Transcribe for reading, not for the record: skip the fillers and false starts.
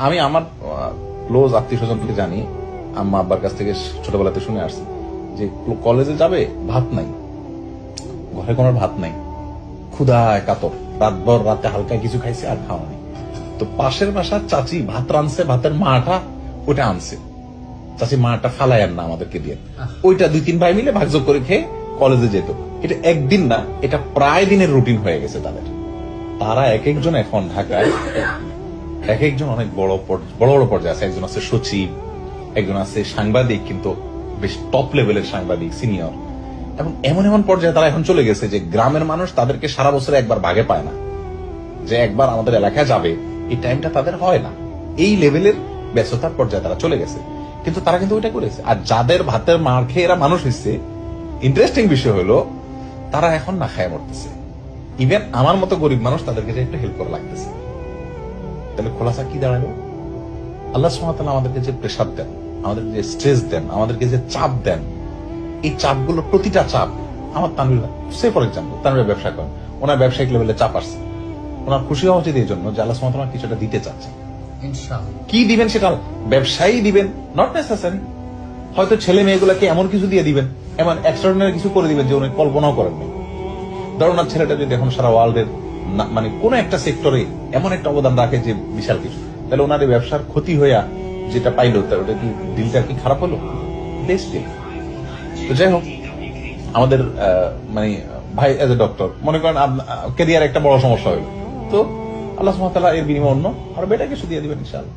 আমি আমার ক্লোজ আত্মীয় স্বজন থেকে জানি, আম্মা আব্বার কাছ থেকে ছোটবেলাতে শুনে আসছি যে কলেজে যাবে, ভাত নাই, ঘরে কোনো ভাত নাই, ক্ষুধায় কাতর, রাতভর রাতে হালকা কিছু খাইছে আর খাওয়া নেই। তো পাশের বাসার চাচি ভাত রানছে, ভাতের মাটা ওটা আনছে, চাচি মাটা ফালাইয়ার না আমাদেরকে দিয়ে, ওইটা 2-3 ভাই মিলে ভাগযোগ করে খেয়ে কলেজে যেত। এটা একদিন না, এটা প্রায় দিনের রুটিন হয়ে গেছে তাদের। তারা এক একজন এখন ঢাকায় এক একজন অনেক বড় বড় পর্যায়ে আছে। একজন আছে সচিব, একজন আছে সাংবাদিক, কিন্তু বেশ টপ লেভেলের সাংবাদিক, সিনিয়র। এবং এমন এমন পর্যায়ে তারা এখন চলে গেছে যে গ্রামের মানুষ তাদেরকে সারা বছরে একবার ভাগে পায় না, যে একবার আমাদের এলাকায় যাবে, এই টাইমটা তাদের হয় না। এই লেভেলের ব্যস্ততার পর্যায়ে তারা চলে গেছে, কিন্তু তারা কিন্তু ওইটা করেছে। আর যাদের ভাতের মার খেয়ে এরা মানুষ হচ্ছে, ইন্টারেস্টিং বিষয় হলো তারা এখন না খায় মরতেছে। ইভেন আমার মতো গরিব মানুষ তাদেরকে যে একটু হেল্প করা লাগতেছে। তাহলে খোলাসা কি দাঁড়ালো? আল্লাহ সুবহানাহু ওয়া তাআলা আমাদেরকে যে প্রেসার দেন, আমাদেরকে যে স্ট্রেস দেন, আমাদেরকে যে চাপ দেন, এই চাপগুলো প্রতিটা চাপ আমার তানভীর, সে ফর এক্সাম্পল তানভীর ব্যবসা করেন, ওনার ব্যবসায়িক লেভেলে চাপ আসছে, ওনার খুশি হওয়া উচিত এই জন্য যে আল্লাহ সুবহানাহু ওয়া তাআলা কিছুটা দিতে চাচ্ছেন। কি দিবেন সেটা ব্যবসায়ী দিবেন, নট নেসেসারি। হয়তো ছেলে মেয়েগুলোকে এমন কিছু দিয়ে দিবেন, এমন এক্সট্রাঅর্ডিনারি কিছু করে দিবেন যে উনি কল্পনাও করেন নাই। ধরুন না, ছেলেটা যদি এখন সারা ওয়ার্ল্ডের মানে কোন একটা সেক্টরে এমন একটা অবদান রাখে যে বিশাল কিছু, তাহলে ওনার এই ব্যবসার ক্ষতি হইয়া যেটা পাইলো, ওটা কি দিলটা কি খারাপ হলো? বেস্ট দিল। তো যাই হোক, আমাদের মানে ভাই এজ এ ডক্টর মনে করেন ক্যারিয়ার একটা বড় সমস্যা হইলো, তো আল্লাহ সুবহানাহু ওয়া তাআলা এর বিনিময়ে অন্য আরো বেটার কিছু দিয়ে দিবেন ইনশাআল্লাহ।